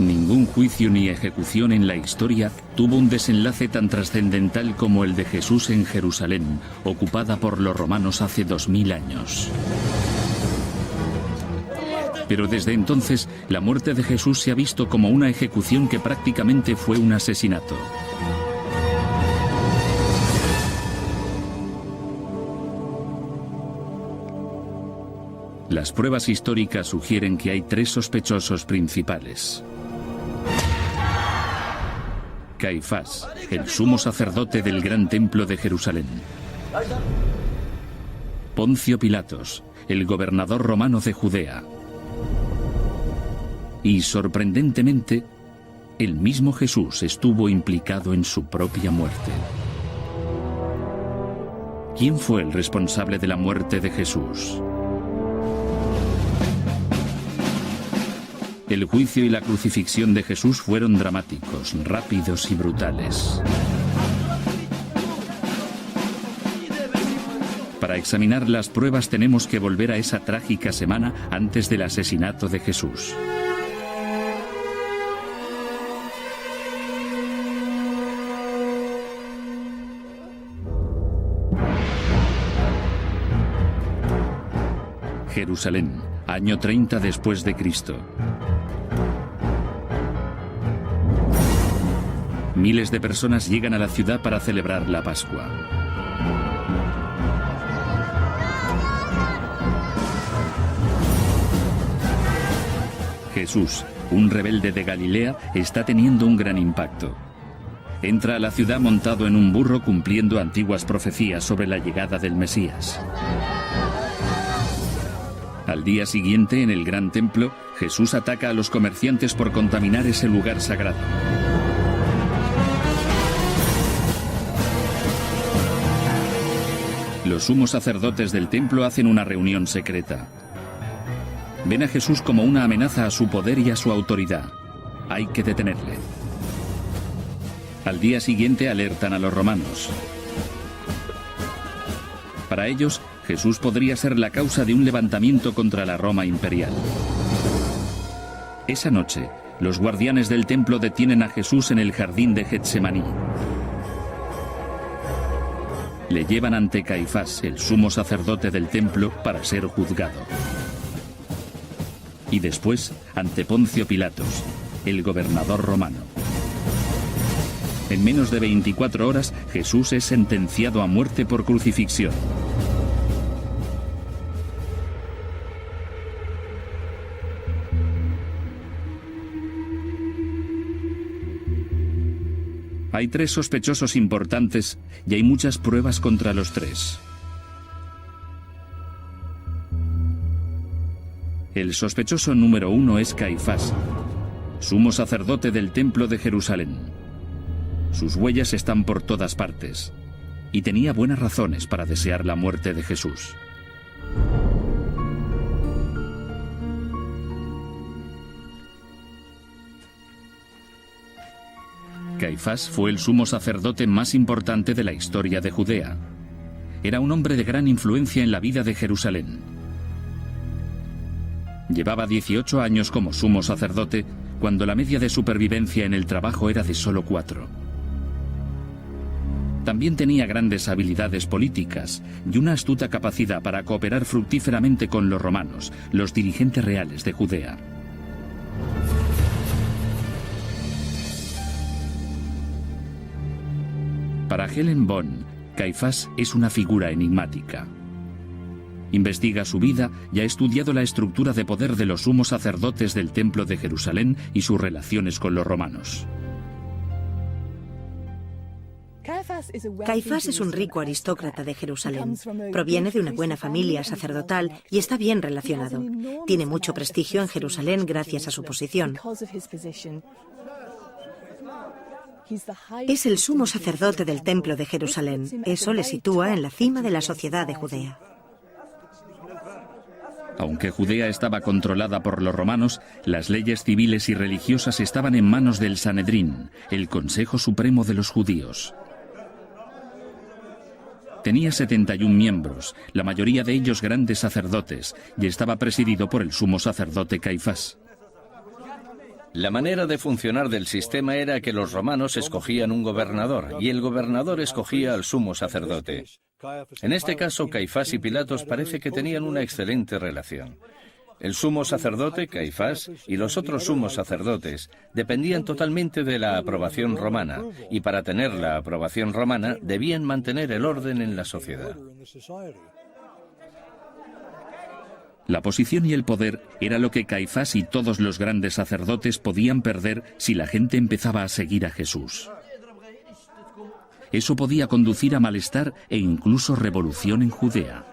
Ningún juicio ni ejecución en la historia tuvo un desenlace tan trascendental como el de Jesús en Jerusalén, ocupada por los romanos hace 2000 años. Pero desde entonces, la muerte de Jesús se ha visto como una ejecución que prácticamente fue un asesinato. Las pruebas históricas sugieren que hay tres sospechosos principales. Caifás, el sumo sacerdote del gran templo de Jerusalén. Poncio Pilatos, el gobernador romano de Judea. Y, sorprendentemente, el mismo Jesús estuvo implicado en su propia muerte. ¿Quién fue el responsable de la muerte de Jesús? El juicio y la crucifixión de Jesús fueron dramáticos, rápidos y brutales. Para examinar las pruebas tenemos que volver a esa trágica semana antes del asesinato de Jesús. Jerusalén, año 30 después de Cristo. Miles de personas llegan a la ciudad para celebrar la Pascua. Jesús, un rebelde de Galilea, está teniendo un gran impacto. Entra a la ciudad montado en un burro cumpliendo antiguas profecías sobre la llegada del Mesías. Al día siguiente, en el gran templo, Jesús ataca a los comerciantes por contaminar ese lugar sagrado. Los sumos sacerdotes del templo hacen una reunión secreta. Ven a Jesús como una amenaza a su poder y a su autoridad. Hay que detenerle. Al día siguiente alertan a los romanos. Para ellos, Jesús podría ser la causa de un levantamiento contra la Roma imperial. Esa noche, los guardianes del templo detienen a Jesús en el jardín de Getsemaní. Le llevan ante Caifás, el sumo sacerdote del templo, para ser juzgado. Y después, ante Poncio Pilatos, el gobernador romano. En menos de 24 horas, Jesús es sentenciado a muerte por crucifixión. Hay tres sospechosos importantes y hay muchas pruebas contra los tres. El sospechoso número 1 es Caifás, sumo sacerdote del templo de Jerusalén. Sus huellas están por todas partes y tenía buenas razones para desear la muerte de Jesús. Caifás fue el sumo sacerdote más importante de la historia de Judea. Era un hombre de gran influencia en la vida de Jerusalén. Llevaba 18 años como sumo sacerdote, cuando la media de supervivencia en el trabajo era de solo 4. También tenía grandes habilidades políticas y una astuta capacidad para cooperar fructíferamente con los romanos, los dirigentes reales de Judea. Para Helen Bonn, Caifás es una figura enigmática. Investiga su vida y ha estudiado la estructura de poder de los sumos sacerdotes del Templo de Jerusalén y sus relaciones con los romanos. Caifás es un rico aristócrata de Jerusalén. Proviene de una buena familia sacerdotal y está bien relacionado. Tiene mucho prestigio en Jerusalén gracias a su posición. Es el sumo sacerdote del Templo de Jerusalén. Eso le sitúa en la cima de la sociedad de Judea. Aunque Judea estaba controlada por los romanos, las leyes civiles y religiosas estaban en manos del Sanedrín, el Consejo Supremo de los Judíos. Tenía 71 miembros, la mayoría de ellos grandes sacerdotes, y estaba presidido por el sumo sacerdote Caifás. La manera de funcionar del sistema era que los romanos escogían un gobernador y el gobernador escogía al sumo sacerdote. En este caso, Caifás y Pilatos parece que tenían una excelente relación. El sumo sacerdote, Caifás, y los otros sumos sacerdotes dependían totalmente de la aprobación romana, y para tener la aprobación romana debían mantener el orden en la sociedad. La posición y el poder era lo que Caifás y todos los grandes sacerdotes podían perder si la gente empezaba a seguir a Jesús. Eso podía conducir a malestar e incluso revolución en Judea.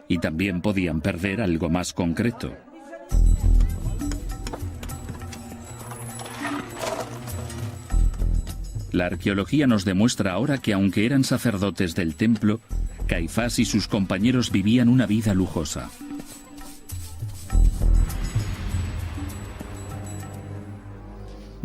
Y también podían perder algo más concreto. La arqueología nos demuestra ahora que aunque eran sacerdotes del templo, Caifás y sus compañeros vivían una vida lujosa.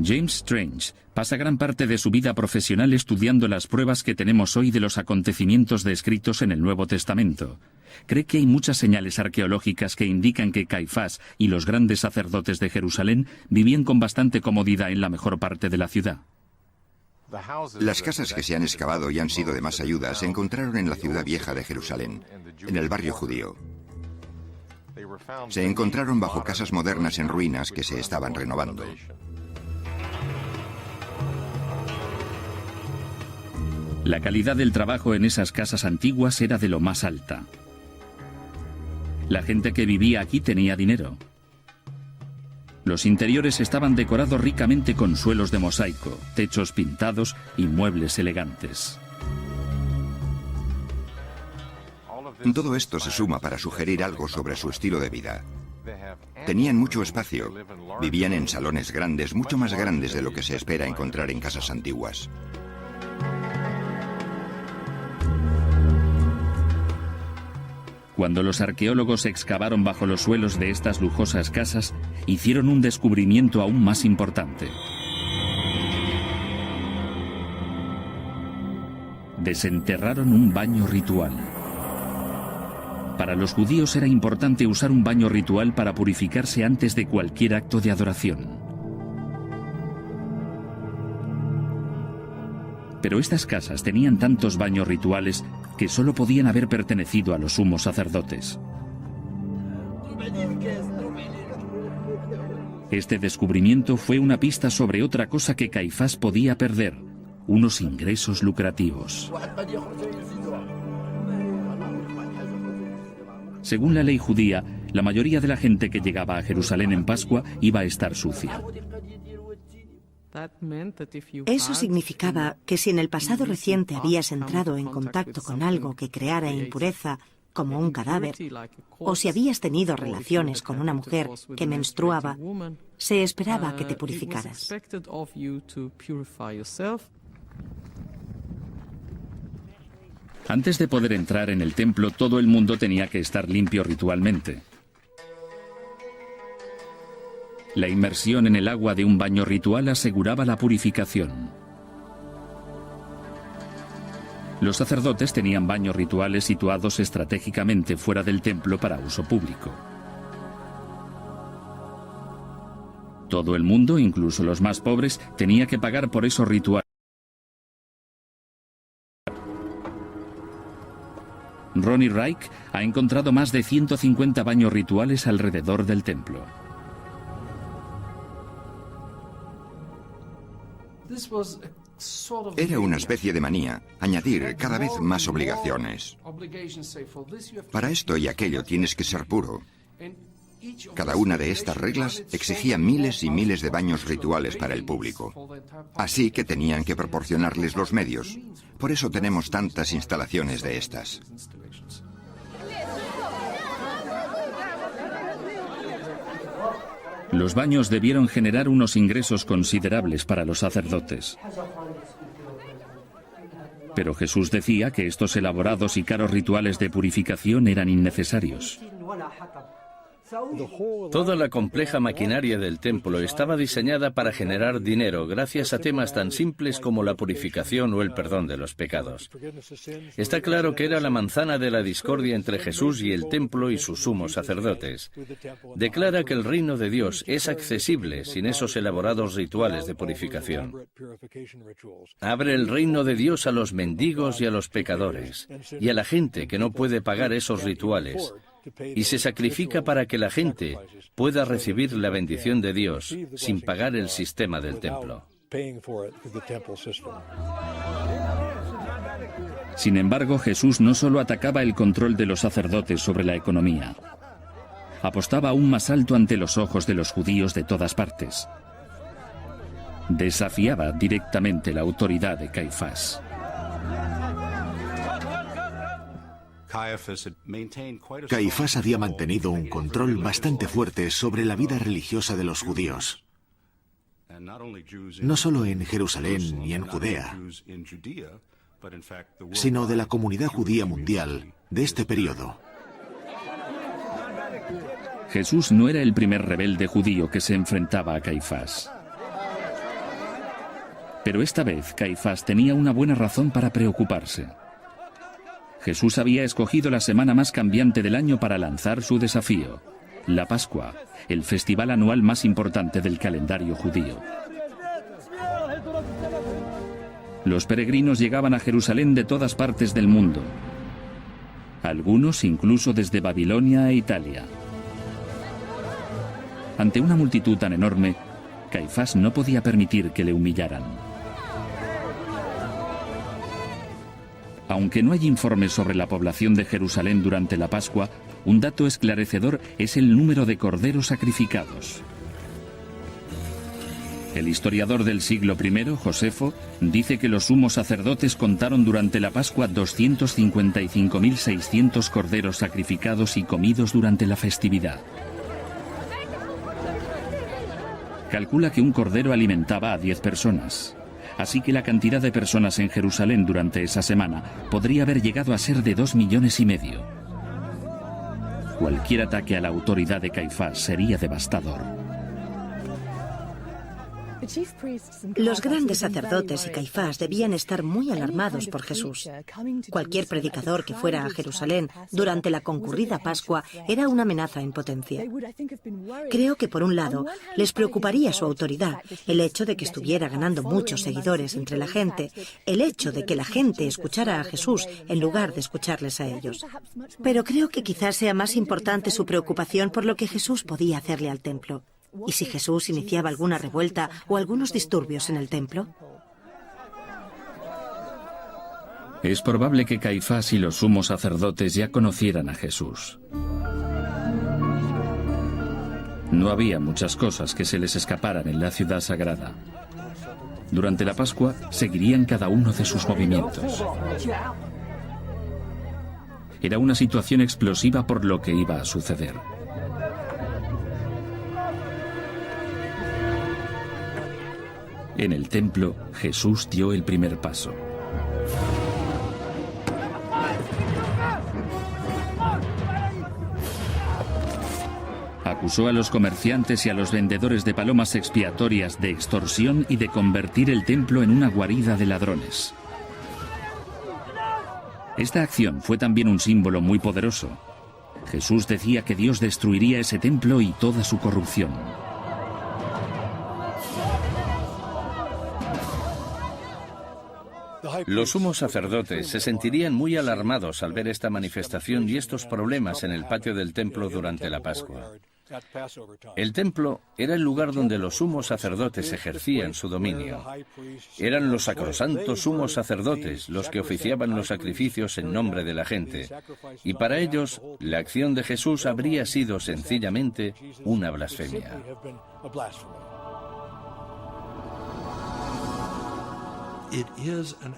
James Strange pasa gran parte de su vida profesional estudiando las pruebas que tenemos hoy de los acontecimientos descritos en el Nuevo Testamento. Cree que hay muchas señales arqueológicas que indican que Caifás y los grandes sacerdotes de Jerusalén vivían con bastante comodidad en la mejor parte de la ciudad. Las casas que se han excavado y han sido de más ayuda se encontraron en la ciudad vieja de Jerusalén, en el barrio judío. Se encontraron bajo casas modernas en ruinas que se estaban renovando. La calidad del trabajo en esas casas antiguas era de lo más alta. La gente que vivía aquí tenía dinero. Los interiores estaban decorados ricamente con suelos de mosaico, techos pintados y muebles elegantes. Todo esto se suma para sugerir algo sobre su estilo de vida. Tenían mucho espacio, vivían en salones grandes, mucho más grandes de lo que se espera encontrar en casas antiguas. Cuando los arqueólogos excavaron bajo los suelos de estas lujosas casas, hicieron un descubrimiento aún más importante. Desenterraron un baño ritual. Para los judíos era importante usar un baño ritual para purificarse antes de cualquier acto de adoración. Pero estas casas tenían tantos baños rituales que solo podían haber pertenecido a los sumos sacerdotes. Este descubrimiento fue una pista sobre otra cosa que Caifás podía perder: unos ingresos lucrativos. Según la ley judía, la mayoría de la gente que llegaba a Jerusalén en Pascua iba a estar sucia. Eso significaba que si en el pasado reciente habías entrado en contacto con algo que creara impureza, como un cadáver, o si habías tenido relaciones con una mujer que menstruaba, se esperaba que te purificaras. Antes de poder entrar en el templo, todo el mundo tenía que estar limpio ritualmente. La inmersión en el agua de un baño ritual aseguraba la purificación. Los sacerdotes tenían baños rituales situados estratégicamente fuera del templo para uso público. Todo el mundo, incluso los más pobres, tenía que pagar por esos rituales. Ronnie Reich ha encontrado más de 150 baños rituales alrededor del templo. Era una especie de manía, añadir cada vez más obligaciones. Para esto y aquello tienes que ser puro. Cada una de estas reglas exigía miles y miles de baños rituales para el público. Así que tenían que proporcionarles los medios. Por eso tenemos tantas instalaciones de estas. Los baños debieron generar unos ingresos considerables para los sacerdotes. Pero Jesús decía que estos elaborados y caros rituales de purificación eran innecesarios. Toda la compleja maquinaria del templo estaba diseñada para generar dinero gracias a temas tan simples como la purificación o el perdón de los pecados. Está claro que era la manzana de la discordia entre Jesús y el templo y sus sumos sacerdotes. Declara que el reino de Dios es accesible sin esos elaborados rituales de purificación. Abre el reino de Dios a los mendigos y a los pecadores, y a la gente que no puede pagar esos rituales, y se sacrifica para que la gente pueda recibir la bendición de Dios sin pagar el sistema del templo. Sin embargo, Jesús no solo atacaba el control de los sacerdotes sobre la economía, apostaba aún más alto ante los ojos de los judíos de todas partes. Desafiaba directamente la autoridad de Caifás. Caifás había mantenido un control bastante fuerte sobre la vida religiosa de los judíos, no solo en Jerusalén y en Judea, sino de la comunidad judía mundial de este periodo. Jesús no era el primer rebelde judío que se enfrentaba a Caifás. Pero esta vez Caifás tenía una buena razón para preocuparse. Jesús había escogido la semana más cambiante del año para lanzar su desafío, la Pascua, el festival anual más importante del calendario judío. Los peregrinos llegaban a Jerusalén de todas partes del mundo, algunos incluso desde Babilonia e Italia. Ante una multitud tan enorme, Caifás no podía permitir que le humillaran. Aunque no hay informes sobre la población de Jerusalén durante la Pascua, un dato esclarecedor es el número de corderos sacrificados. El historiador del siglo I, Josefo, dice que los sumos sacerdotes contaron durante la Pascua 255.600 corderos sacrificados y comidos durante la festividad. Calcula que un cordero alimentaba a 10 personas. Así que la cantidad de personas en Jerusalén durante esa semana podría haber llegado a ser de 2,5 millones. Cualquier ataque a la autoridad de Caifás sería devastador. Los grandes sacerdotes y Caifás debían estar muy alarmados por Jesús. Cualquier predicador que fuera a Jerusalén durante la concurrida Pascua era una amenaza en potencia. Creo que, por un lado, les preocuparía su autoridad, el hecho de que estuviera ganando muchos seguidores entre la gente, el hecho de que la gente escuchara a Jesús en lugar de escucharles a ellos. Pero creo que quizás sea más importante su preocupación por lo que Jesús podía hacerle al templo. ¿Y si Jesús iniciaba alguna revuelta o algunos disturbios en el templo? Es probable que Caifás y los sumos sacerdotes ya conocieran a Jesús. No había muchas cosas que se les escaparan en la ciudad sagrada. Durante la Pascua seguirían cada uno de sus movimientos. Era una situación explosiva por lo que iba a suceder. En el templo, Jesús dio el primer paso. Acusó a los comerciantes y a los vendedores de palomas expiatorias de extorsión y de convertir el templo en una guarida de ladrones. Esta acción fue también un símbolo muy poderoso. Jesús decía que Dios destruiría ese templo y toda su corrupción. Los sumos sacerdotes se sentirían muy alarmados al ver esta manifestación y estos problemas en el patio del templo durante la Pascua. El templo era el lugar donde los sumos sacerdotes ejercían su dominio. Eran los sacrosantos sumos sacerdotes los que oficiaban los sacrificios en nombre de la gente, y para ellos la acción de Jesús habría sido sencillamente una blasfemia.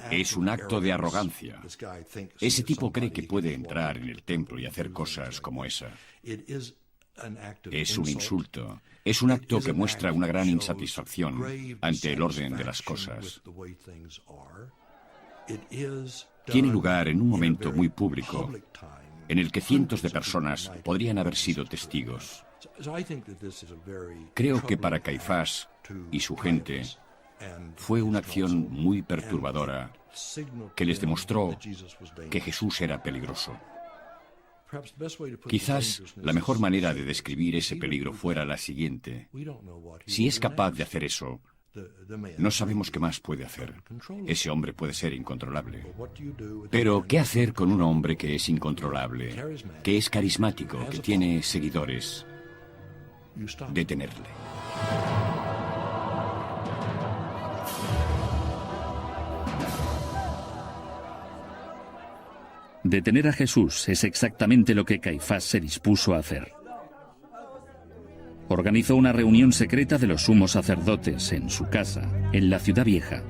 Es un acto de arrogancia. Ese tipo cree que puede entrar en el templo y hacer cosas como esa. Es un insulto. Es un acto que muestra una gran insatisfacción ante el orden de las cosas. Tiene lugar en un momento muy público en el que cientos de personas podrían haber sido testigos. Creo que para Caifás y su gente fue una acción muy perturbadora que les demostró que Jesús era peligroso. Quizás la mejor manera de describir ese peligro fuera la siguiente. Si es capaz de hacer eso, no sabemos qué más puede hacer. Ese hombre puede ser incontrolable. Pero, ¿qué hacer con un hombre que es incontrolable, que es carismático, que tiene seguidores? Detenerle. Detener a Jesús es exactamente lo que Caifás se dispuso a hacer. Organizó una reunión secreta de los sumos sacerdotes en su casa, en la Ciudad Vieja.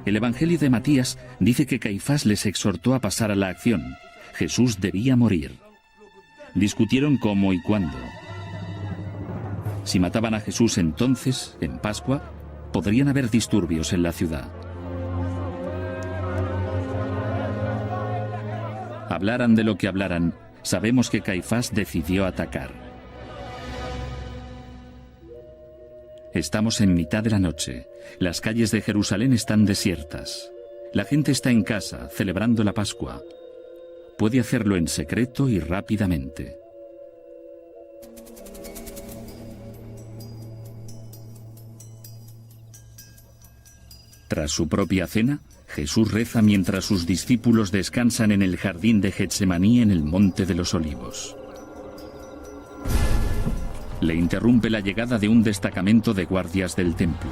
El Evangelio de Matías dice que Caifás les exhortó a pasar a la acción. Jesús debía morir. Discutieron cómo y cuándo. Si mataban a Jesús entonces, en Pascua, podrían haber disturbios en la ciudad. Hablaran de lo que hablaran, sabemos que Caifás decidió atacar. Estamos en mitad de la noche. Las calles de Jerusalén están desiertas. La gente está en casa, celebrando la Pascua. Puede hacerlo en secreto y rápidamente. Tras su propia cena, Jesús reza mientras sus discípulos descansan en el jardín de Getsemaní en el Monte de los Olivos. Le interrumpe la llegada de un destacamento de guardias del templo.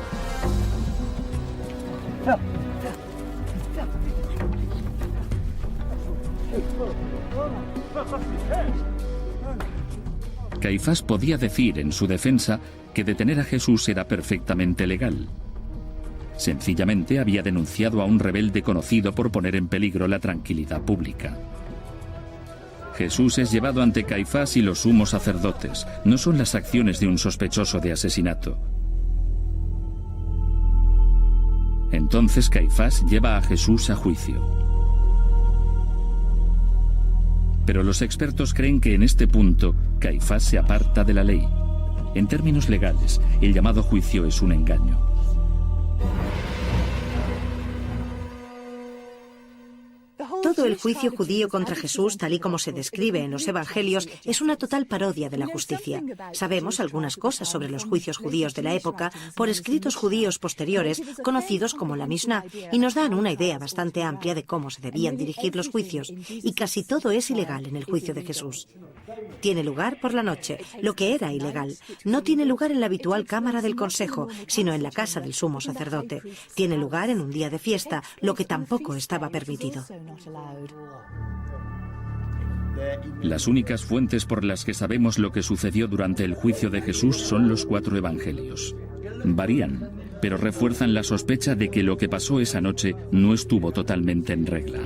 Caifás podía decir en su defensa que detener a Jesús era perfectamente legal. Sencillamente había denunciado a un rebelde conocido por poner en peligro la tranquilidad pública. Jesús es llevado ante Caifás y los sumos sacerdotes. No son las acciones de un sospechoso de asesinato. Entonces Caifás lleva a Jesús a juicio. Pero los expertos creen que en este punto Caifás se aparta de la ley. En términos legales, el llamado juicio es un engaño. Todo el juicio judío contra Jesús, tal y como se describe en los Evangelios, es una total parodia de la justicia. Sabemos algunas cosas sobre los juicios judíos de la época por escritos judíos posteriores, conocidos como la Mishnah, y nos dan una idea bastante amplia de cómo se debían dirigir los juicios, y casi todo es ilegal en el juicio de Jesús. Tiene lugar por la noche, lo que era ilegal. No tiene lugar en la habitual cámara del consejo, sino en la casa del sumo sacerdote. Tiene lugar en un día de fiesta, lo que tampoco estaba permitido. Las únicas fuentes por las que sabemos lo que sucedió durante el juicio de Jesús son los 4 evangelios. Varían, pero refuerzan la sospecha de que lo que pasó esa noche no estuvo totalmente en regla.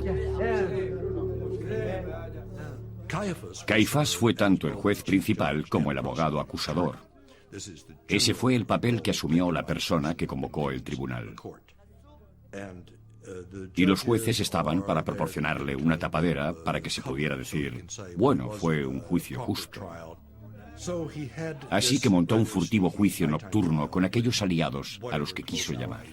Caifás fue tanto el juez principal como el abogado acusador. Ese fue el papel que asumió la persona que convocó el tribunal. Y los jueces estaban para proporcionarle una tapadera para que se pudiera decir, bueno, fue un juicio justo. Así que montó un furtivo juicio nocturno con aquellos aliados a los que quiso llamar.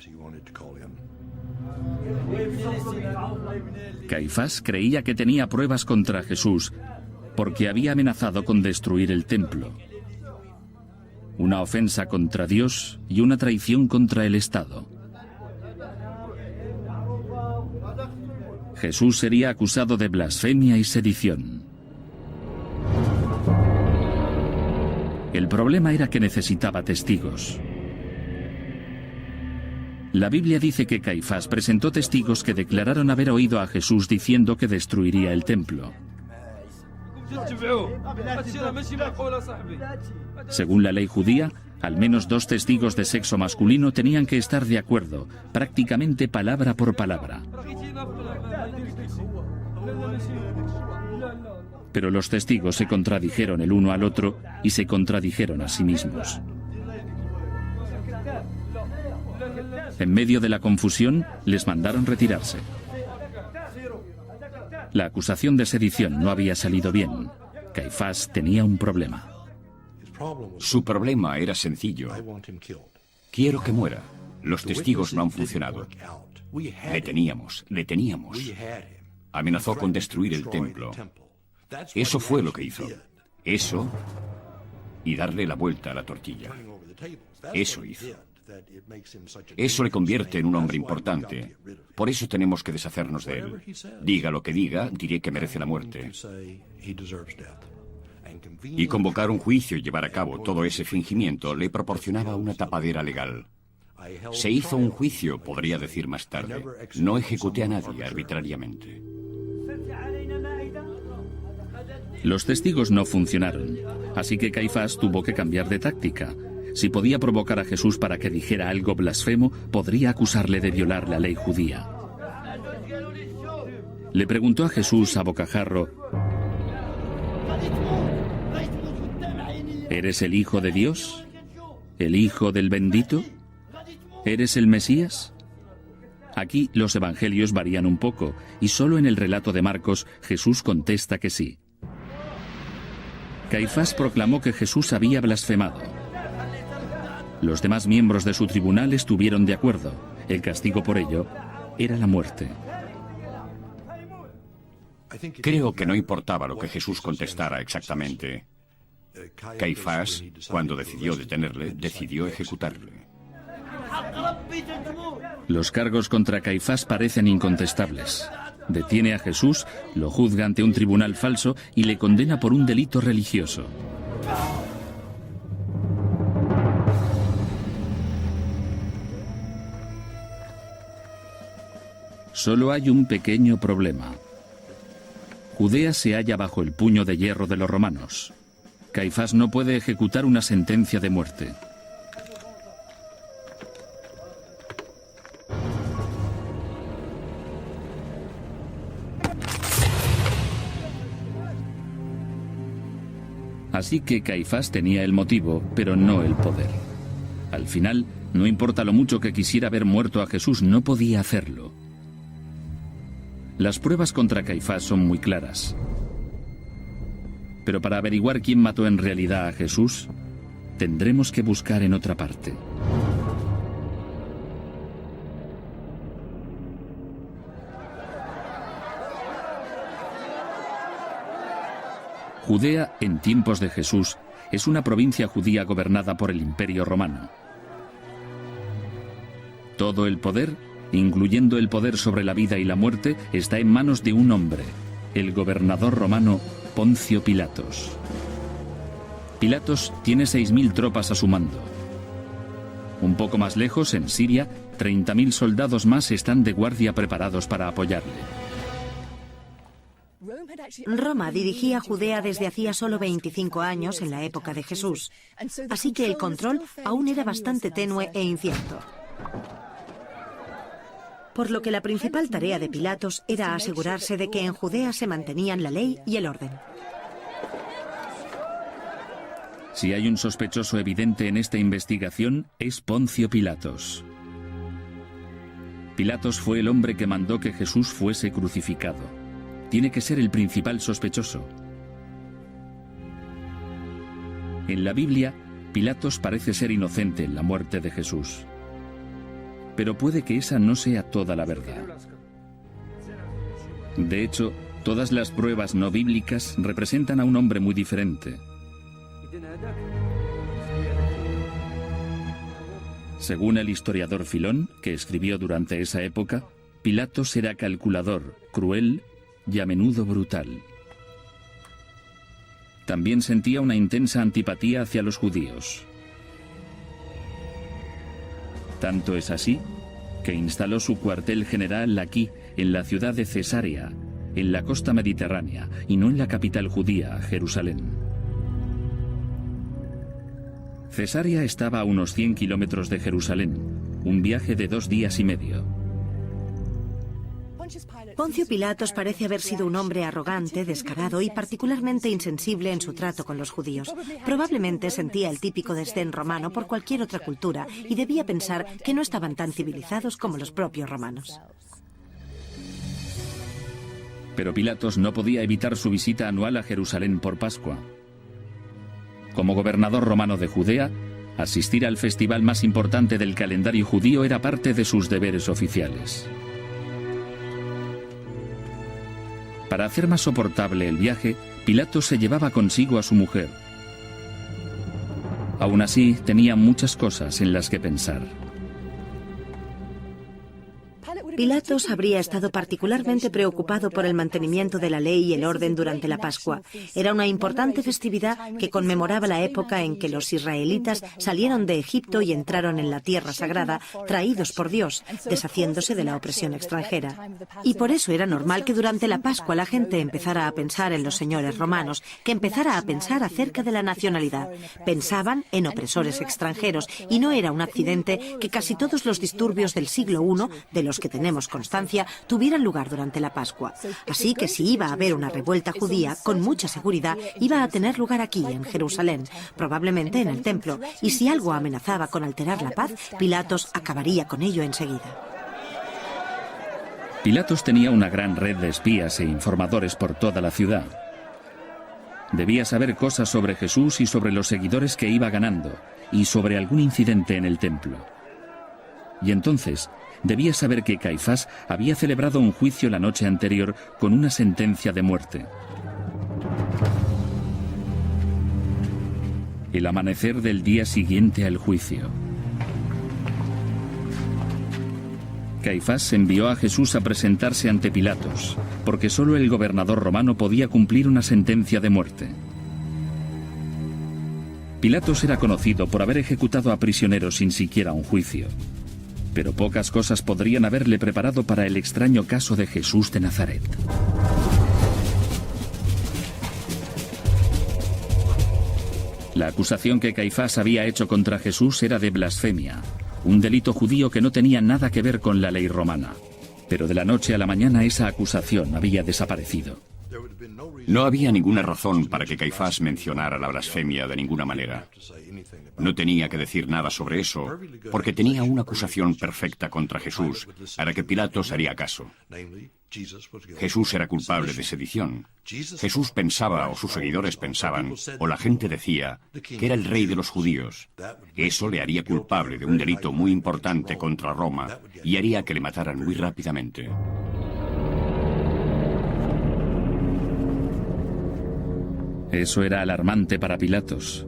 Caifás creía que tenía pruebas contra Jesús porque había amenazado con destruir el templo. Una ofensa contra Dios y una traición contra el Estado. Jesús sería acusado de blasfemia y sedición. El problema era que necesitaba testigos. La Biblia dice que Caifás presentó testigos que declararon haber oído a Jesús diciendo que destruiría el templo. Según la ley judía, al menos 2 testigos de sexo masculino tenían que estar de acuerdo, prácticamente palabra por palabra. Pero los testigos se contradijeron el uno al otro y se contradijeron a sí mismos. En medio de la confusión, les mandaron retirarse. La acusación de sedición no había salido bien. Caifás tenía un problema. Su problema era sencillo. Quiero que muera. Los testigos no han funcionado. Le teníamos. Amenazó con destruir el templo. Eso fue lo que hizo. Eso y darle la vuelta a la tortilla. Eso hizo. Eso le convierte en un hombre importante. Por eso tenemos que deshacernos de él. Diga lo que diga, diré que merece la muerte. Y convocar un juicio y llevar a cabo todo ese fingimiento le proporcionaba una tapadera legal. Se hizo un juicio, podría decir más tarde. No ejecuté a nadie arbitrariamente. Los testigos no funcionaron, así que Caifás tuvo que cambiar de táctica. Si podía provocar a Jesús para que dijera algo blasfemo, podría acusarle de violar la ley judía. Le preguntó a Jesús a bocajarro: ¿eres el Hijo de Dios? ¿El Hijo del Bendito? ¿Eres el Mesías? Aquí los evangelios varían un poco, y solo en el relato de Marcos Jesús contesta que sí. Caifás proclamó que Jesús había blasfemado. Los demás miembros de su tribunal estuvieron de acuerdo. El castigo por ello era la muerte. Creo que no importaba lo que Jesús contestara exactamente. Caifás, cuando decidió detenerle, decidió ejecutarle. Los cargos contra Caifás parecen incontestables. Detiene a Jesús, lo juzga ante un tribunal falso y le condena por un delito religioso. Solo hay un pequeño problema. Judea se halla bajo el puño de hierro de los romanos. Caifás no puede ejecutar una sentencia de muerte. Así que Caifás tenía el motivo, pero no el poder. Al final, no importa lo mucho que quisiera ver muerto a Jesús, no podía hacerlo. Las pruebas contra Caifás son muy claras. Pero para averiguar quién mató en realidad a Jesús, tendremos que buscar en otra parte. Judea, en tiempos de Jesús, es una provincia judía gobernada por el Imperio Romano. Todo el poder, incluyendo el poder sobre la vida y la muerte, está en manos de un hombre, el gobernador romano Poncio Pilatos. Pilatos tiene 6.000 tropas a su mando. Un poco más lejos, en Siria, 30.000 soldados más están de guardia preparados para apoyarle. Roma dirigía Judea desde hacía solo 25 años en la época de Jesús, así que el control aún era bastante tenue e incierto. Por lo que la principal tarea de Pilatos era asegurarse de que en Judea se mantenían la ley y el orden. Si hay un sospechoso evidente en esta investigación, es Poncio Pilatos. Pilatos fue el hombre que mandó que Jesús fuese crucificado. Tiene que ser el principal sospechoso. En la Biblia, Pilatos parece ser inocente en la muerte de Jesús. Pero puede que esa no sea toda la verdad. De hecho, todas las pruebas no bíblicas representan a un hombre muy diferente. Según el historiador Filón, que escribió durante esa época, Pilatos era calculador, cruel y a menudo brutal. También sentía una intensa antipatía hacia los judíos. Tanto es así que instaló su cuartel general aquí, en la ciudad de Cesarea, en la costa mediterránea, y no en la capital judía, Jerusalén. Cesarea estaba a unos 100 kilómetros de Jerusalén, un viaje de 2 días y medio. Poncio Pilatos parece haber sido un hombre arrogante, descarado y particularmente insensible en su trato con los judíos. Probablemente sentía el típico desdén romano por cualquier otra cultura y debía pensar que no estaban tan civilizados como los propios romanos. Pero Pilatos no podía evitar su visita anual a Jerusalén por Pascua. Como gobernador romano de Judea, asistir al festival más importante del calendario judío era parte de sus deberes oficiales. Para hacer más soportable el viaje, Pilatos se llevaba consigo a su mujer. Aún así, tenía muchas cosas en las que pensar. Pilatos habría estado particularmente preocupado por el mantenimiento de la ley y el orden durante la Pascua. Era una importante festividad que conmemoraba la época en que los israelitas salieron de Egipto y entraron en la tierra sagrada, traídos por Dios, deshaciéndose de la opresión extranjera. Y por eso era normal que durante la Pascua la gente empezara a pensar en los señores romanos, que empezara a pensar acerca de la nacionalidad. Pensaban en opresores extranjeros, y no era un accidente que casi todos los disturbios del siglo I, de los que tenemos constancia, tuvieran lugar durante la Pascua. Así que si iba a haber una revuelta judía, con mucha seguridad iba a tener lugar aquí, en Jerusalén, probablemente en el templo, y si algo amenazaba con alterar la paz, Pilatos acabaría con ello enseguida. Pilatos tenía una gran red de espías e informadores por toda la ciudad. Debía saber cosas sobre Jesús y sobre los seguidores que iba ganando, y sobre algún incidente en el templo. Y entonces debía saber que Caifás había celebrado un juicio la noche anterior con una sentencia de muerte. El amanecer del día siguiente al juicio. Caifás envió a Jesús a presentarse ante Pilatos, porque solo el gobernador romano podía cumplir una sentencia de muerte. Pilatos era conocido por haber ejecutado a prisioneros sin siquiera un juicio. Pero pocas cosas podrían haberle preparado para el extraño caso de Jesús de Nazaret. La acusación que Caifás había hecho contra Jesús era de blasfemia, un delito judío que no tenía nada que ver con la ley romana. Pero de la noche a la mañana esa acusación había desaparecido. No había ninguna razón para que Caifás mencionara la blasfemia de ninguna manera. No tenía que decir nada sobre eso, porque tenía una acusación perfecta contra Jesús, a la que Pilatos haría caso. Jesús era culpable de sedición. Jesús pensaba, o sus seguidores pensaban, o la gente decía, que era el rey de los judíos. Eso le haría culpable de un delito muy importante contra Roma y haría que le mataran muy rápidamente. Eso era alarmante para Pilatos.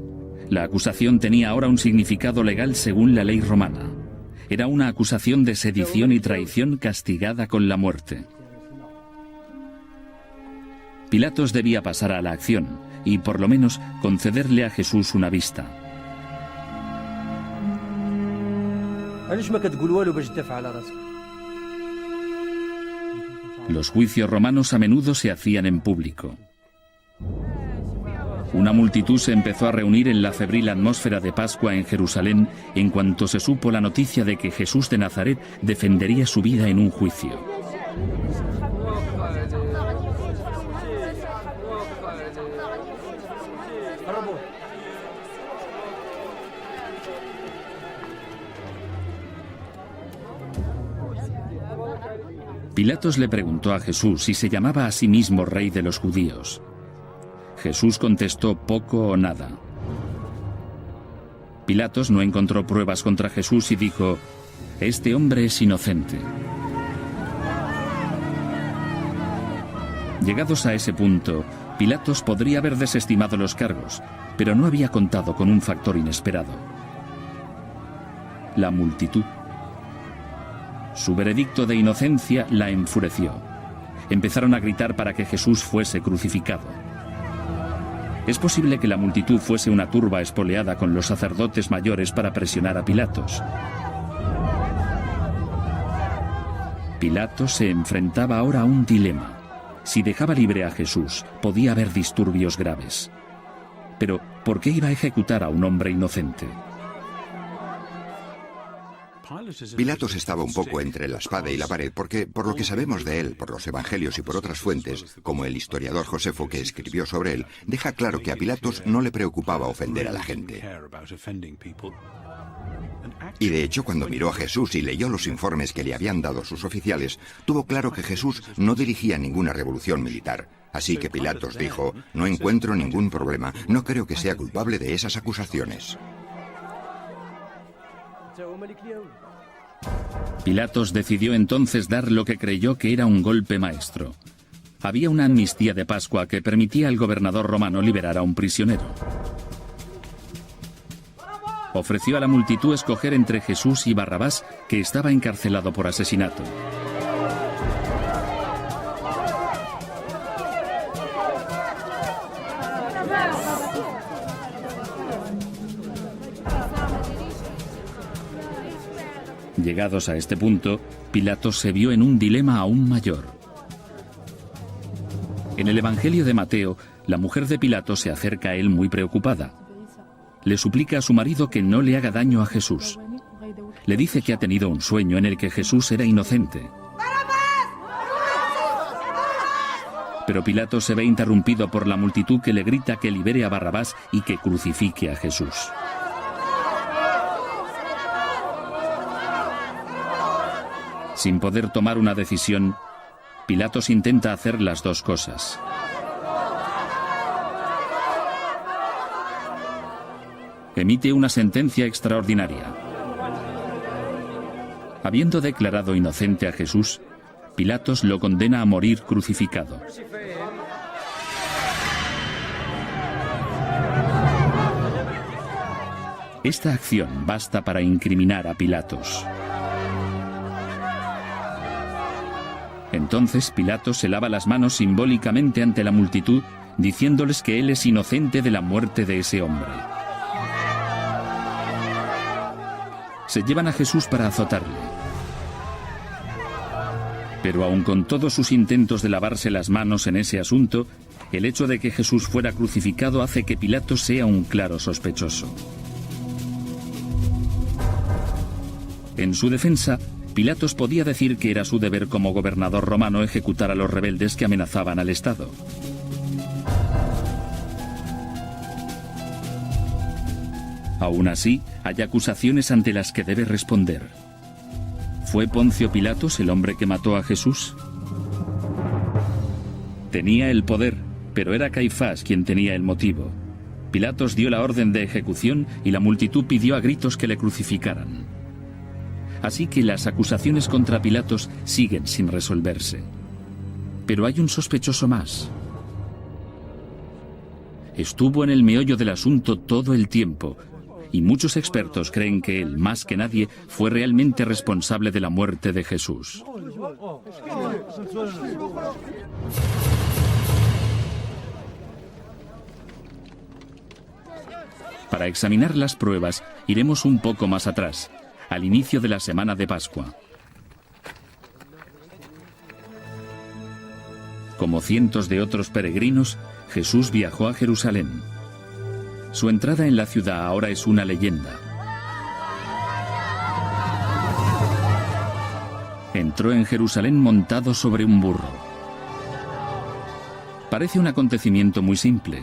La acusación tenía ahora un significado legal según la ley romana. Era una acusación de sedición y traición castigada con la muerte. Pilatos debía pasar a la acción y, por lo menos, concederle a Jesús una vista. Los juicios romanos a menudo se hacían en público. Una multitud se empezó a reunir en la febril atmósfera de Pascua en Jerusalén en cuanto se supo la noticia de que Jesús de Nazaret defendería su vida en un juicio. Pilatos le preguntó a Jesús si se llamaba a sí mismo rey de los judíos. Jesús contestó poco o nada. Pilatos no encontró pruebas contra Jesús y dijo: «Este hombre es inocente». Llegados a ese punto, Pilatos podría haber desestimado los cargos, pero no había contado con un factor inesperado: la multitud. Su veredicto de inocencia la enfureció. Empezaron a gritar para que Jesús fuese crucificado. Es posible que la multitud fuese una turba espoleada con los sacerdotes mayores para presionar a Pilatos. Pilatos se enfrentaba ahora a un dilema. Si dejaba libre a Jesús, podía haber disturbios graves. Pero, ¿por qué iba a ejecutar a un hombre inocente? Pilatos estaba un poco entre la espada y la pared porque, por lo que sabemos de él, por los evangelios y por otras fuentes, como el historiador Josefo que escribió sobre él, deja claro que a Pilatos no le preocupaba ofender a la gente. Y de hecho, cuando miró a Jesús y leyó los informes que le habían dado sus oficiales, tuvo claro que Jesús no dirigía ninguna revolución militar. Así que Pilatos dijo: no encuentro ningún problema, no creo que sea culpable de esas acusaciones. Pilatos decidió entonces dar lo que creyó que era un golpe maestro. Había una amnistía de Pascua que permitía al gobernador romano liberar a un prisionero. Ofreció a la multitud escoger entre Jesús y Barrabás, que estaba encarcelado por asesinato. Llegados a este punto, Pilatos se vio en un dilema aún mayor. En el Evangelio de Mateo, la mujer de Pilatos se acerca a él muy preocupada. Le suplica a su marido que no le haga daño a Jesús. Le dice que ha tenido un sueño en el que Jesús era inocente. Pero Pilatos se ve interrumpido por la multitud que le grita que libere a Barrabás y que crucifique a Jesús. Sin poder tomar una decisión, Pilatos intenta hacer las dos cosas. Emite una sentencia extraordinaria. Habiendo declarado inocente a Jesús, Pilatos lo condena a morir crucificado. Esta acción basta para incriminar a Pilatos. Entonces Pilatos se lava las manos simbólicamente ante la multitud, diciéndoles que él es inocente de la muerte de ese hombre. Se llevan a Jesús para azotarle. Pero aun con todos sus intentos de lavarse las manos en ese asunto, el hecho de que Jesús fuera crucificado hace que Pilatos sea un claro sospechoso. En su defensa, Pilatos podía decir que era su deber como gobernador romano ejecutar a los rebeldes que amenazaban al Estado. Aún así, hay acusaciones ante las que debe responder. ¿Fue Poncio Pilatos el hombre que mató a Jesús? Tenía el poder, pero era Caifás quien tenía el motivo. Pilatos dio la orden de ejecución y la multitud pidió a gritos que le crucificaran. Así que las acusaciones contra Pilatos siguen sin resolverse. Pero hay un sospechoso más. Estuvo en el meollo del asunto todo el tiempo, y muchos expertos creen que él, más que nadie, fue realmente responsable de la muerte de Jesús. Para examinar las pruebas, iremos un poco más atrás, al inicio de la semana de Pascua. Como cientos de otros peregrinos, Jesús viajó a Jerusalén. Su entrada en la ciudad ahora es una leyenda. Entró en Jerusalén montado sobre un burro. Parece un acontecimiento muy simple,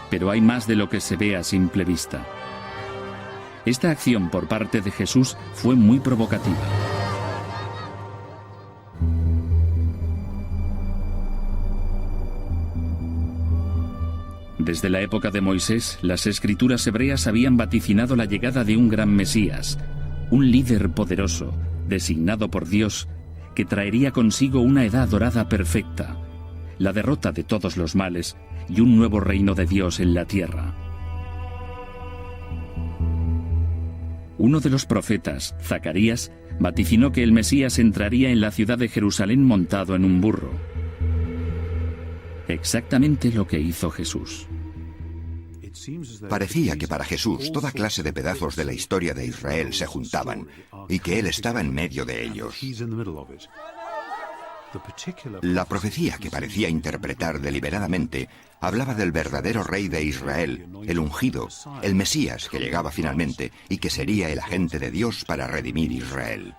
pero hay más de lo que se ve a simple vista. Esta acción por parte de Jesús fue muy provocativa. Desde la época de Moisés, las escrituras hebreas habían vaticinado la llegada de un gran Mesías, un líder poderoso, designado por Dios, que traería consigo una edad dorada perfecta, la derrota de todos los males y un nuevo reino de Dios en la tierra. Uno de los profetas, Zacarías, vaticinó que el Mesías entraría en la ciudad de Jerusalén montado en un burro. Exactamente lo que hizo Jesús. Parecía que para Jesús toda clase de pedazos de la historia de Israel se juntaban y que él estaba en medio de ellos. La profecía que parecía interpretar deliberadamente hablaba del verdadero rey de Israel, el ungido, el Mesías que llegaba finalmente y que sería el agente de Dios para redimir Israel.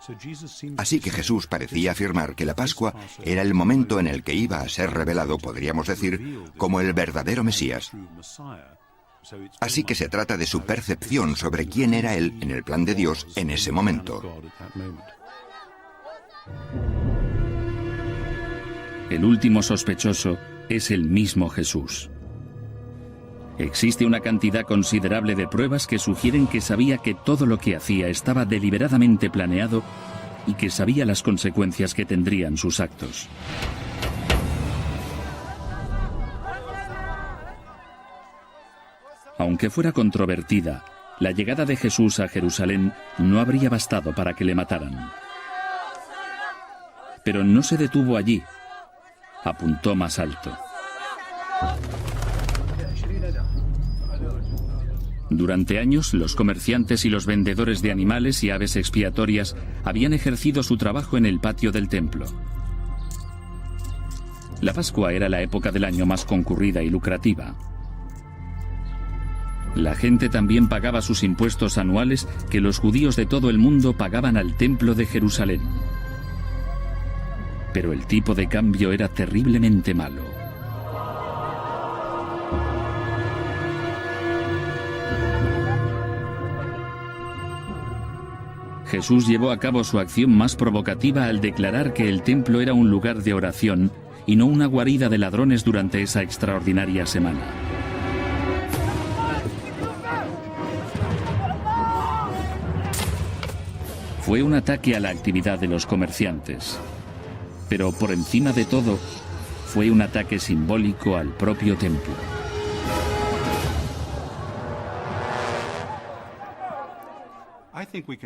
Así que Jesús parecía afirmar que la Pascua era el momento en el que iba a ser revelado, podríamos decir, como el verdadero Mesías. Así que se trata de su percepción sobre quién era él en el plan de Dios en ese momento. El último sospechoso es el mismo Jesús. Existe una cantidad considerable de pruebas que sugieren que sabía que todo lo que hacía estaba deliberadamente planeado y que sabía las consecuencias que tendrían sus actos. Aunque fuera controvertida, la llegada de Jesús a Jerusalén no habría bastado para que le mataran. Pero no se detuvo allí. Apuntó más alto. Durante años, los comerciantes y los vendedores de animales y aves expiatorias habían ejercido su trabajo en el patio del templo. La Pascua era la época del año más concurrida y lucrativa. La gente también pagaba sus impuestos anuales que los judíos de todo el mundo pagaban al templo de Jerusalén. Pero el tipo de cambio era terriblemente malo. Jesús llevó a cabo su acción más provocativa al declarar que el templo era un lugar de oración y no una guarida de ladrones durante esa extraordinaria semana. Fue un ataque a la actividad de los comerciantes, pero por encima de todo, fue un ataque simbólico al propio templo.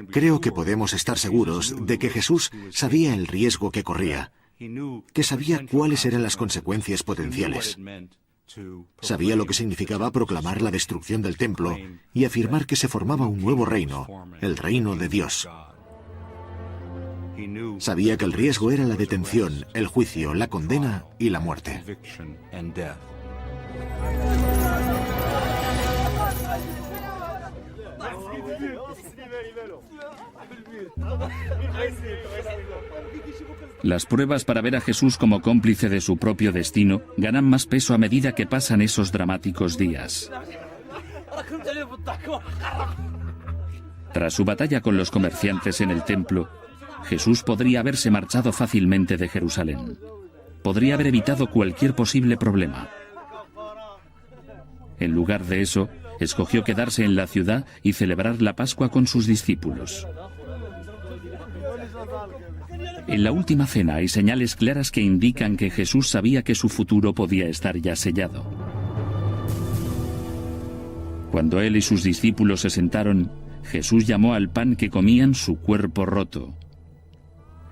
Creo que podemos estar seguros de que Jesús sabía el riesgo que corría, que sabía cuáles eran las consecuencias potenciales. Sabía lo que significaba proclamar la destrucción del templo y afirmar que se formaba un nuevo reino, el reino de Dios. Sabía que el riesgo era la detención, el juicio, la condena y la muerte. Las pruebas para ver a Jesús como cómplice de su propio destino ganan más peso a medida que pasan esos dramáticos días. Tras su batalla con los comerciantes en el templo, Jesús podría haberse marchado fácilmente de Jerusalén. Podría haber evitado cualquier posible problema. En lugar de eso, escogió quedarse en la ciudad y celebrar la Pascua con sus discípulos. En la última cena hay señales claras que indican que Jesús sabía que su futuro podía estar ya sellado. Cuando él y sus discípulos se sentaron, Jesús llamó al pan que comían su cuerpo roto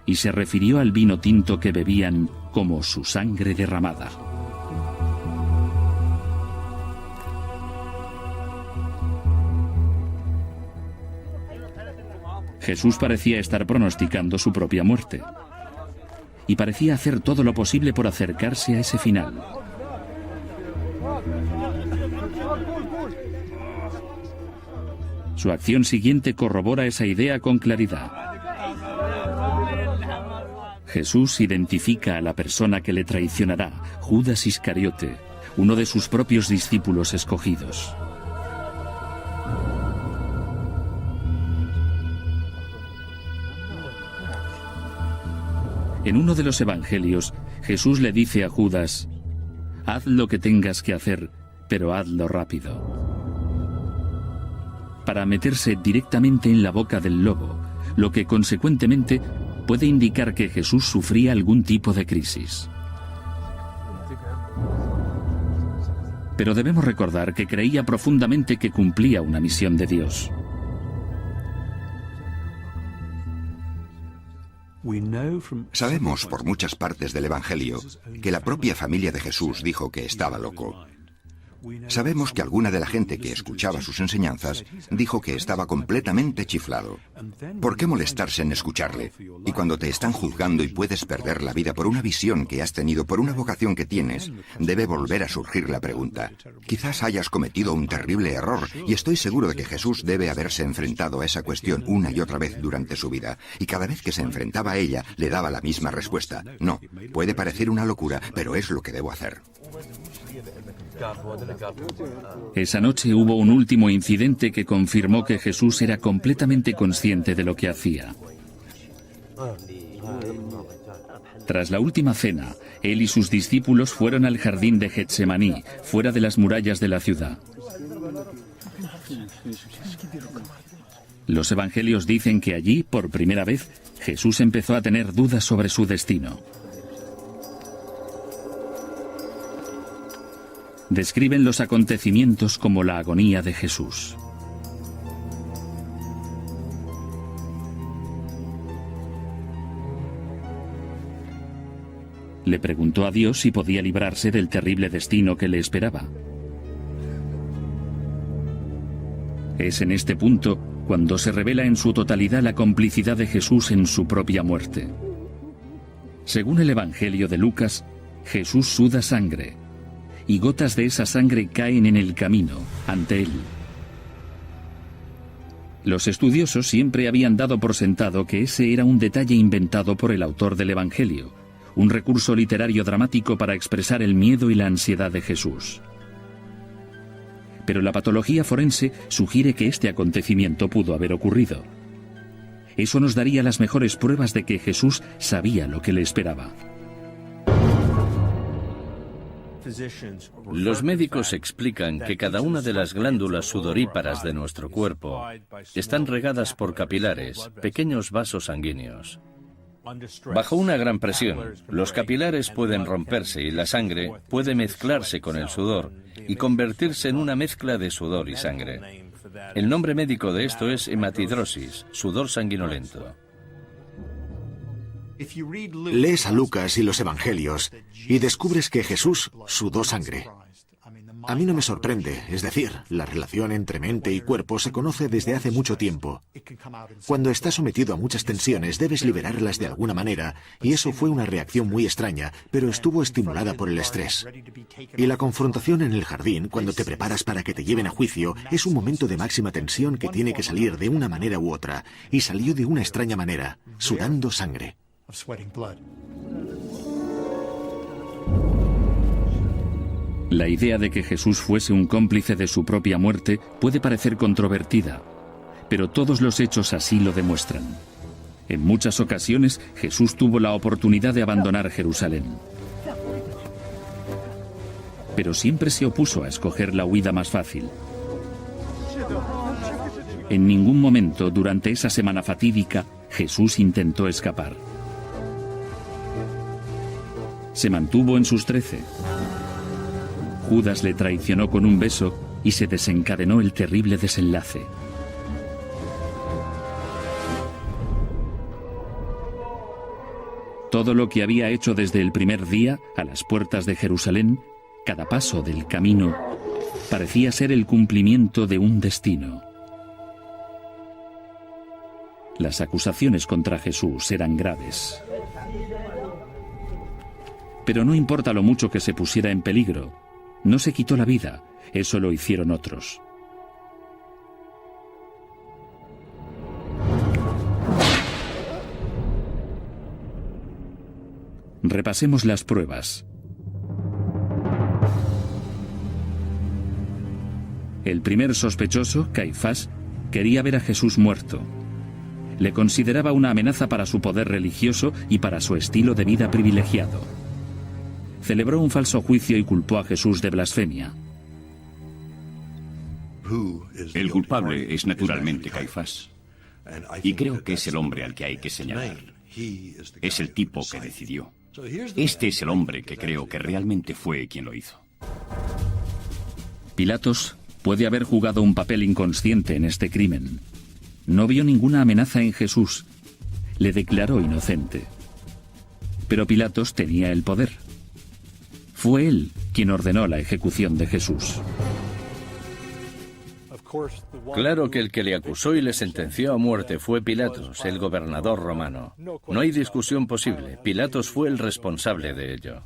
y se refirió al vino tinto que bebían como su sangre derramada. Jesús parecía estar pronosticando su propia muerte y parecía hacer todo lo posible por acercarse a ese final. Su acción siguiente corrobora esa idea con claridad. Jesús identifica a la persona que le traicionará, Judas Iscariote, uno de sus propios discípulos escogidos. En uno de los evangelios, Jesús le dice a Judas: haz lo que tengas que hacer, pero hazlo rápido. Para meterse directamente en la boca del lobo, lo que consecuentemente puede indicar que Jesús sufría algún tipo de crisis. Pero debemos recordar que creía profundamente que cumplía una misión de Dios. Sabemos por muchas partes del Evangelio que la propia familia de Jesús dijo que estaba loco. Sabemos que alguna de la gente que escuchaba sus enseñanzas dijo que estaba completamente chiflado. ¿Por qué molestarse en escucharle? Y cuando te están juzgando y puedes perder la vida por una visión que has tenido, por una vocación que tienes, debe volver a surgir la pregunta. Quizás hayas cometido un terrible error, y estoy seguro de que Jesús debe haberse enfrentado a esa cuestión una y otra vez durante su vida, y cada vez que se enfrentaba a ella, le daba la misma respuesta. No, puede parecer una locura, pero es lo que debo hacer. Esa noche hubo un último incidente que confirmó que Jesús era completamente consciente de lo que hacía. Tras la última cena, él y sus discípulos fueron al jardín de Getsemaní, fuera de las murallas de la ciudad. Los evangelios dicen que allí, por primera vez, Jesús empezó a tener dudas sobre su destino. Describen los acontecimientos como la agonía de Jesús. Le preguntó a Dios si podía librarse del terrible destino que le esperaba. Es en este punto cuando se revela en su totalidad la complicidad de Jesús en su propia muerte. Según el Evangelio de Lucas, Jesús suda sangre, y gotas de esa sangre caen en el camino, ante él. Los estudiosos siempre habían dado por sentado que ese era un detalle inventado por el autor del Evangelio, un recurso literario dramático para expresar el miedo y la ansiedad de Jesús. Pero la patología forense sugiere que este acontecimiento pudo haber ocurrido. Eso nos daría las mejores pruebas de que Jesús sabía lo que le esperaba. Los médicos explican que cada una de las glándulas sudoríparas de nuestro cuerpo están regadas por capilares, pequeños vasos sanguíneos. Bajo una gran presión, los capilares pueden romperse y la sangre puede mezclarse con el sudor y convertirse en una mezcla de sudor y sangre. El nombre médico de esto es hematidrosis, sudor sanguinolento. Lees a Lucas y los Evangelios y descubres que Jesús sudó sangre. A mí no me sorprende, es decir, la relación entre mente y cuerpo se conoce desde hace mucho tiempo. Cuando estás sometido a muchas tensiones debes liberarlas de alguna manera, y eso fue una reacción muy extraña, pero estuvo estimulada por el estrés. Y la confrontación en el jardín, cuando te preparas para que te lleven a juicio, es un momento de máxima tensión que tiene que salir de una manera u otra, y salió de una extraña manera, sudando sangre. La idea de que Jesús fuese un cómplice de su propia muerte puede parecer controvertida, pero todos los hechos así lo demuestran. En muchas ocasiones, Jesús tuvo la oportunidad de abandonar Jerusalén. Pero siempre se opuso a escoger la huida más fácil. En ningún momento durante esa semana fatídica, Jesús intentó escapar. Se mantuvo en sus 13. Judas le traicionó con un beso y se desencadenó el terrible desenlace. Todo lo que había hecho desde el primer día, a las puertas de Jerusalén, cada paso del camino, parecía ser el cumplimiento de un destino. Las acusaciones contra Jesús eran graves. Pero no importa lo mucho que se pusiera en peligro, no se quitó la vida, eso lo hicieron otros. Repasemos las pruebas. El primer sospechoso, Caifás, quería ver a Jesús muerto. Le consideraba una amenaza para su poder religioso y para su estilo de vida privilegiado. Celebró un falso juicio y culpó a Jesús de blasfemia. El culpable es naturalmente Caifás. Y creo que es el hombre al que hay que señalar. Es el tipo que decidió. Este es el hombre que creo que realmente fue quien lo hizo. Pilatos puede haber jugado un papel inconsciente en este crimen. No vio ninguna amenaza en Jesús. Le declaró inocente. Pero Pilatos tenía el poder. Fue él quien ordenó la ejecución de Jesús. Claro que el que le acusó y le sentenció a muerte fue Pilatos, el gobernador romano. No hay discusión posible. Pilatos fue el responsable de ello.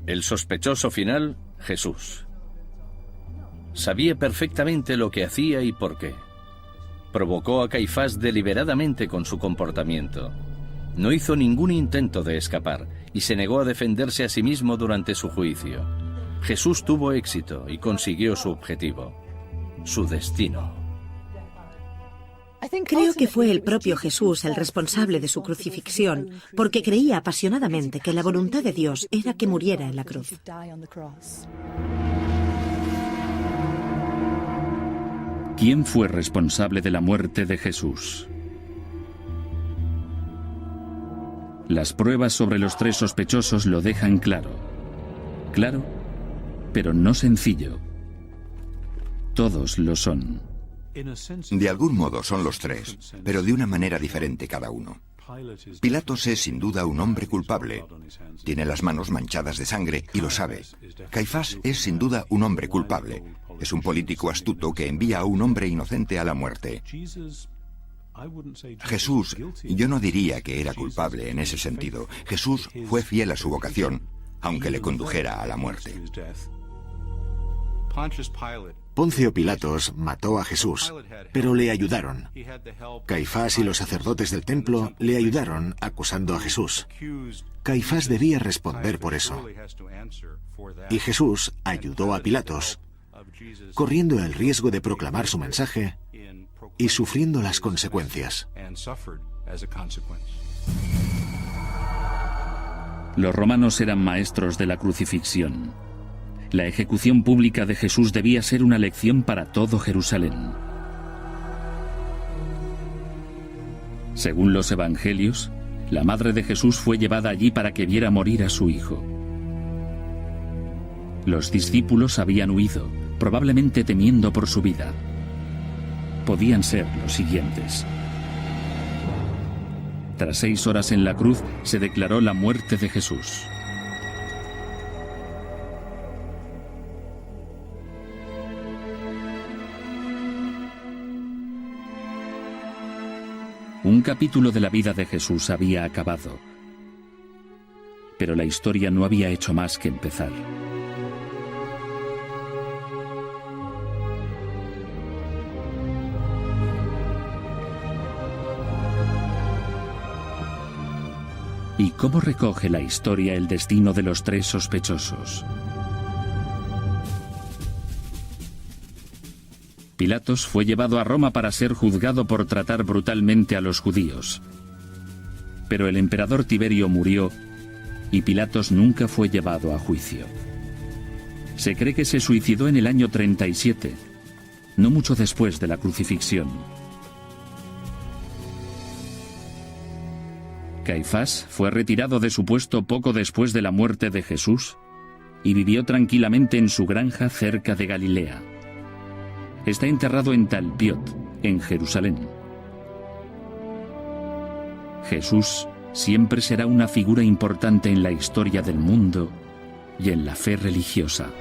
El sospechoso final, Jesús. Sabía perfectamente lo que hacía y por qué. Provocó a Caifás deliberadamente con su comportamiento. No hizo ningún intento de escapar y se negó a defenderse a sí mismo durante su juicio. Jesús tuvo éxito y consiguió su objetivo, su destino. Creo que fue el propio Jesús el responsable de su crucifixión, porque creía apasionadamente que la voluntad de Dios era que muriera en la cruz. ¿Quién fue responsable de la muerte de Jesús? Las pruebas sobre los 3 sospechosos lo dejan claro. Claro, pero no sencillo. Todos lo son. De algún modo son los 3, pero de una manera diferente cada uno. Pilatos es sin duda un hombre culpable. Tiene las manos manchadas de sangre y lo sabe. Caifás es sin duda un hombre culpable. Es un político astuto que envía a un hombre inocente a la muerte. Jesús, yo no diría que era culpable en ese sentido. Jesús fue fiel a su vocación, aunque le condujera a la muerte. Poncio Pilatos mató a Jesús, pero le ayudaron. Caifás y los sacerdotes del templo le ayudaron acusando a Jesús. Caifás debía responder por eso. Y Jesús ayudó a Pilatos, corriendo el riesgo de proclamar su mensaje y sufriendo las consecuencias. Los romanos eran maestros de la crucifixión. La ejecución pública de Jesús debía ser una lección para todo Jerusalén. Según los evangelios, la madre de Jesús fue llevada allí para que viera morir a su hijo. Los discípulos habían huido, probablemente temiendo por su vida. Podían ser los siguientes. Tras 6 horas en la cruz, se declaró la muerte de Jesús. Un capítulo de la vida de Jesús había acabado, pero la historia no había hecho más que empezar. ¿Y cómo recoge la historia el destino de los 3 sospechosos? Pilatos fue llevado a Roma para ser juzgado por tratar brutalmente a los judíos. Pero el emperador Tiberio murió y Pilatos nunca fue llevado a juicio. Se cree que se suicidó en el año 37, no mucho después de la crucifixión. Caifás fue retirado de su puesto poco después de la muerte de Jesús y vivió tranquilamente en su granja cerca de Galilea. Está enterrado en Talpiot, en Jerusalén. Jesús siempre será una figura importante en la historia del mundo y en la fe religiosa.